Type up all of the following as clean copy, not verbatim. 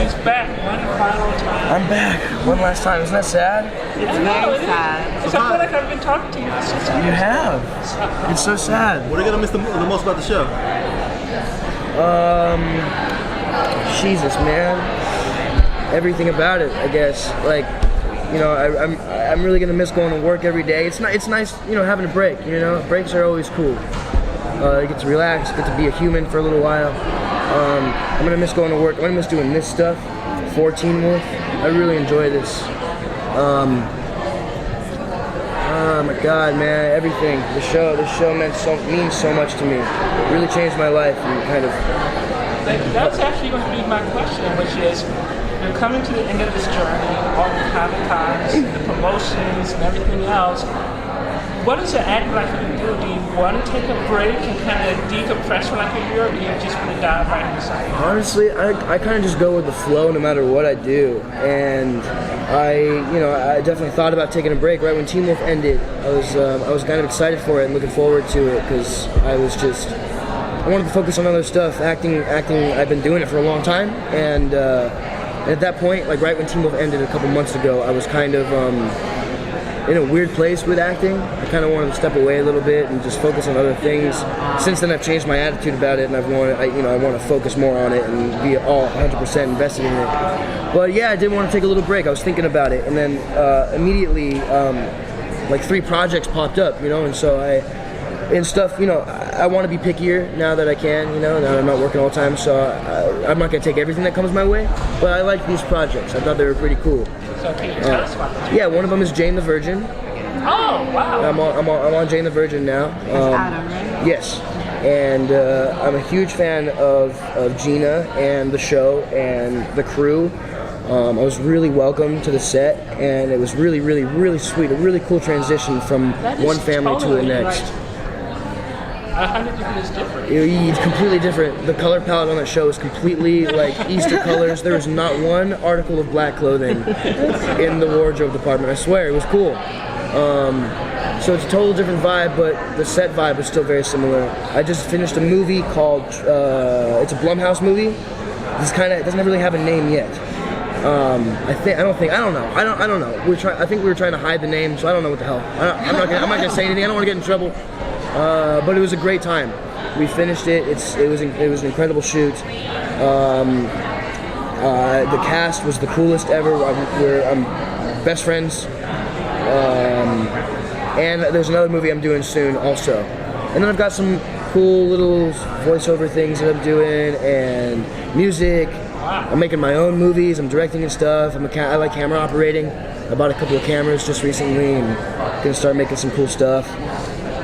He's back one final time. I'm back one last time. Isn't that sad? It's very sad. Because I feel like I've been talking to you for 6 years. You have. It's so sad. What are you gonna miss the most about the show? Jesus, man. Everything about it, I guess. Like, you know, I'm really gonna miss going to work every day. It's nice, you know, having a break. You know, breaks are always cool. You get to relax, get to be a human for a little while. I'm gonna miss going to work. I'm gonna miss doing this stuff for Teen Wolf. I really enjoy this. Oh my God, man! Everything. The show means so much to me. It really changed my life and kind of. That's actually going to be my question, which is, you're coming to the end of this journey, all the Comic-Cons, the promotions, and everything else. What does it act like for you to do? Do you want to take a break and kind of decompress for like a year, or do you just want to dive right inside? Honestly, I kind of just go with the flow no matter what I do, and I definitely thought about taking a break right when Teen Wolf ended. I was kind of excited for it and looking forward to it because I wanted to focus on other stuff. Acting. I've been doing it for a long time, and at that point, like right when Teen Wolf ended a couple months ago, I was kind of in a weird place with acting. I kind of wanted to step away a little bit and just focus on other things. Since then, I've changed my attitude about it, and I want to focus more on it and be all 100% invested in it. But yeah, I did want to take a little break. I was thinking about it, and then immediately, like 3 projects popped up, you know, and so I want to be pickier now that I can, you know, now that I'm not working all the time, so I'm not going to take everything that comes my way, but I like these projects. I thought they were pretty cool. So can you tell us about this? Yeah, one of them is Jane the Virgin. Oh, wow. I'm on Jane the Virgin now. Adam, right? Yes, and I'm a huge fan of Gina and the show and the crew. I was really welcomed to the set, and it was really, really, really sweet. A really cool transition from one family to the next. 100 degrees different. It's completely different. The color palette on that show is completely like Easter colors. There is not one article of black clothing in the wardrobe department. I swear, it was cool. So it's a total different vibe, but the set vibe is still very similar. I just finished a movie called, it's a Blumhouse movie. It doesn't really have a name yet. I don't know. I think we were trying to hide the name, so I don't know what the hell. I'm not gonna say anything. I don't want to get in trouble. But it was a great time. We finished it. It was an incredible shoot. The cast was the coolest ever. I'm best friends. And there's another movie I'm doing soon also. And then I've got some cool little voiceover things that I'm doing and music. I'm making my own movies. I'm directing and stuff. I like camera operating. I bought a couple of cameras just recently and gonna start making some cool stuff.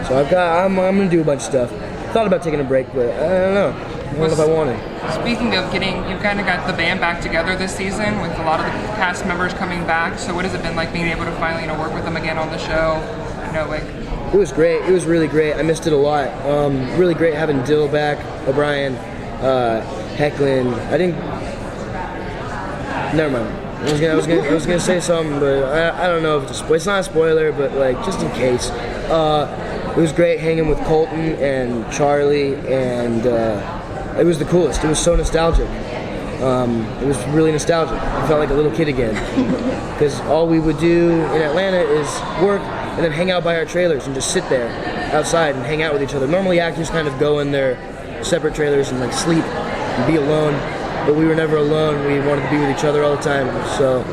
So I'm gonna do a bunch of stuff. Thought about taking a break, but I don't know. I don't know if I want to. Speaking of you kind of got the band back together this season with a lot of the cast members coming back. So what has it been like being able to finally, work with them again on the show? It was great. It was really great. I missed it a lot. Really great having Dill back, O'Brien, Hecklin. Never mind. I was gonna say something, but I don't know if it's not a spoiler, but like just in case. It was great hanging with Colton and Charlie, and it was the coolest. It was so nostalgic. It was really nostalgic. I felt like a little kid again. Because all we would do in Atlanta is work and then hang out by our trailers and just sit there outside and hang out with each other. Normally actors kind of go in their separate trailers and like sleep and be alone, but we were never alone. We wanted to be with each other all the time. So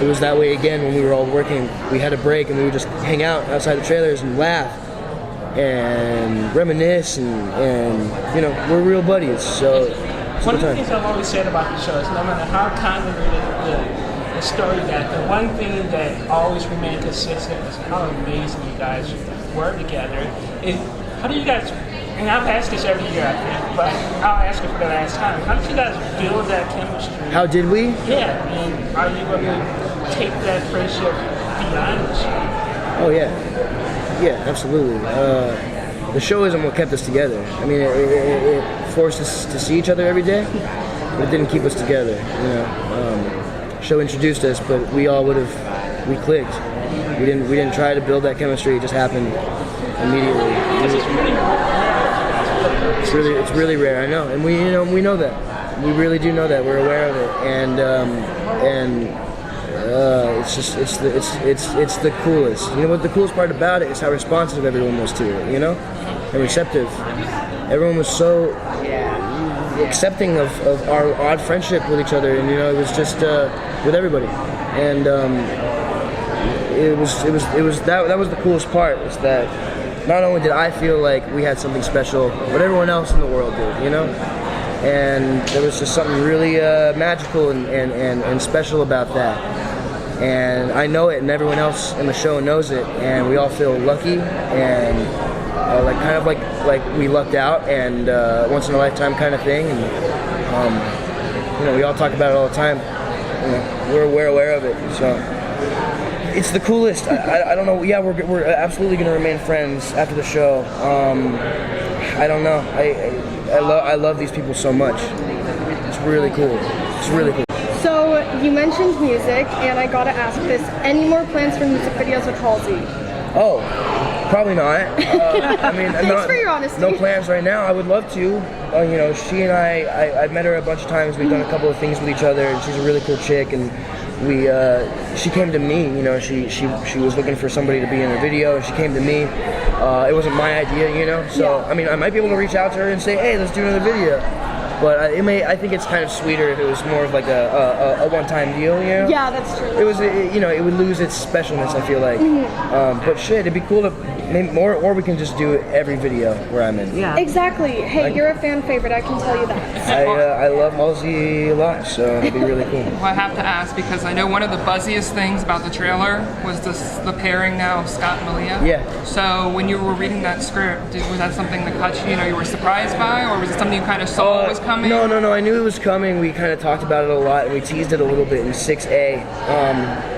it was that way again when we were all working. We had a break and we would just hang out outside the trailers and laugh and reminisce and we're real buddies. So one of the things I've always said about the show is no matter how convoluted the story got, the one thing that always remained consistent is how amazing you guys were together. How do you guys, and I've asked this every year I think, but I'll ask it for the last time, how did you guys build that chemistry? How did we? Yeah, and are you going to take that friendship beyond the show? Oh yeah, absolutely. The show isn't what kept us together. I mean, it forced us to see each other every day, but it didn't keep us together. Show introduced us, but we clicked. We didn't try to build that chemistry. It just happened immediately. Because it's really rare. It's really rare. I know, and we know that. We really do know that. We're aware of it, and it's the coolest. You know what the coolest part about it is how responsive everyone was to it. You know, and receptive. Everyone was so accepting of our odd friendship with each other, and you know, it was just with everybody, and it was that was the coolest part. Is that not only did I feel like we had something special, but everyone else in the world did, you know? And there was just something really magical and special about that. And I know it, and everyone else in the show knows it, and we all feel lucky and like we lucked out, and once in a lifetime kind of thing. And you know, we all talk about it all the time. You know, we're aware of it, so. It's the coolest. I don't know. Yeah, we're absolutely gonna remain friends after the show. I don't know. I love these people so much. It's really cool. It's really cool. So you mentioned music, and I gotta ask this: any more plans for music videos with Halsey? Oh, probably not. I mean, thanks for your honesty. No plans right now. I would love to. You know, she and I've met her a bunch of times. We've done a couple of things with each other, and she's a really cool chick. And she came to me. You know, she was looking for somebody to be in her video, and she came to me. It wasn't my idea, you know. So I mean, I might be able to reach out to her and say, hey, let's do another video. But I think it's kind of sweeter if it was more of like a one-time deal, you know? Yeah, that's true. You know, it would lose its specialness, I feel like. But shit, it'd be cool to maybe more, or we can just do every video where I'm in. Yeah. Exactly. Hey, you're a fan favorite, I can tell you that. I love Halsey a lot, so it'd be really cool. Well, I have to ask, because I know one of the buzziest things about the trailer was the pairing now of Scott and Malia. Yeah. So when you were reading that script, was that something that caught you, you were surprised by, or was it something you kind of saw was coming? No. I knew it was coming. We kind of talked about it a lot, and we teased it a little bit in 6A.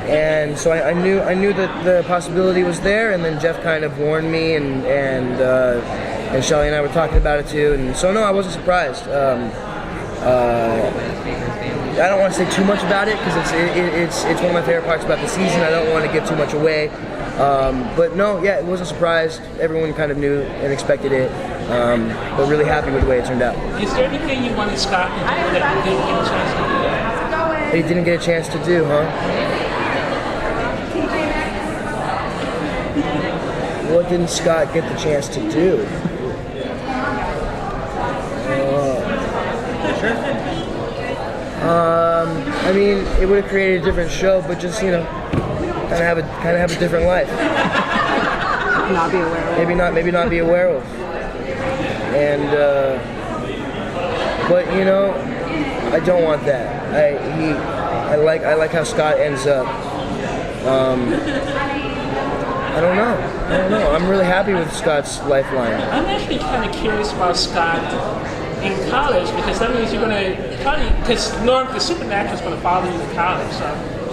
And so I knew that the possibility was there, and then Jeff kind of warned me, and Shelly and I were talking about it too. And so no, I wasn't surprised. I don't want to say too much about it because it's one of my favorite parts about the season. I don't want to give too much away. But no, yeah, it was a surprise. Everyone kind of knew and expected it, but really happy with the way it turned out. Is there anything you wanted Scott to do that he didn't get a chance to do? That he didn't get a chance to do, huh? What didn't Scott get the chance to do? I mean, it would have created a different show, but just, you know, kind of have a different life. Not be a werewolf. Maybe not be a werewolf. And but you know, I don't want that. I like how Scott ends up. I don't know. I'm really happy with Scott's lifeline. I'm actually kind of curious about Scott in college, because that means you're going to probably, because the Supernatural is going to follow you to college, so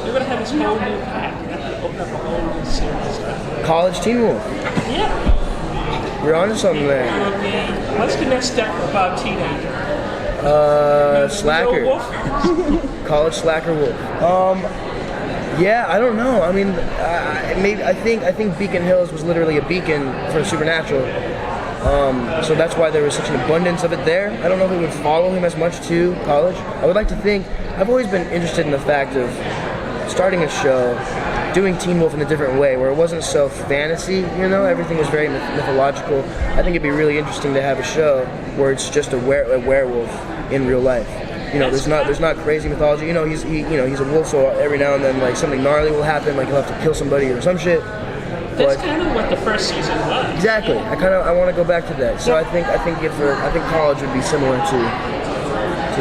you're going to have this whole new path. You're going to open up a whole new series. College Teen Wolf. Yeah. We're onto something there. What's the next step about teenager? Slacker. College slacker wolf. Yeah, I don't know. I mean, I think Beacon Hills was literally a beacon for Supernatural. So that's why there was such an abundance of it there. I don't know if it would follow him as much to college. I would like to think, I've always been interested in the fact of starting a show, doing Teen Wolf in a different way, where it wasn't so fantasy, you know, everything was very mythological. I think it'd be really interesting to have a show where it's just a werewolf in real life. You know, there's not crazy mythology. You know, he's a wolf, so every now and then like something gnarly will happen, like he'll have to kill somebody or some shit. That's kind of what the first season was. Exactly. I want to go back to that. So I think college would be similar to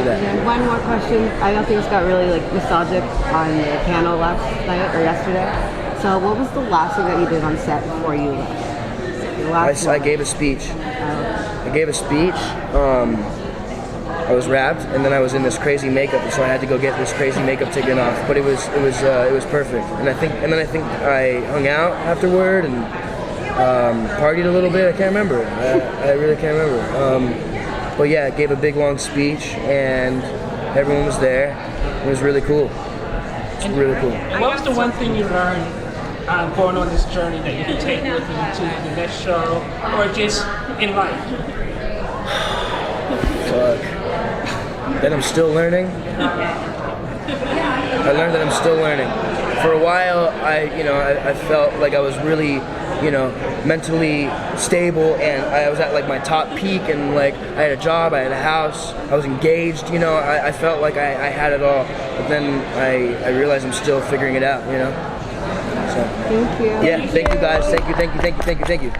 that. And one more question. I know things got really like nostalgic on the panel last night or yesterday. So what was the last thing that you did on set before you left? I gave a speech. I gave a speech. I was wrapped, and then I was in this crazy makeup, and so I had to go get this crazy makeup taken off. But it was perfect. And then I think I hung out afterward and partied a little bit. I can't remember. I really can't remember. But yeah, I gave a big long speech, and everyone was there. It was really cool. It's really cool. And what was the one thing you learned going on this journey that you can take with you to the next show, or just in life? Fuck. that I'm still learning. I learned that I'm still learning. For a while, I felt like I was really, mentally stable, and I was at like my top peak, and like I had a job, I had a house, I was engaged. I felt like I had it all. But then I realized I'm still figuring it out. So Thank you. yeah, thank you guys. Thank you.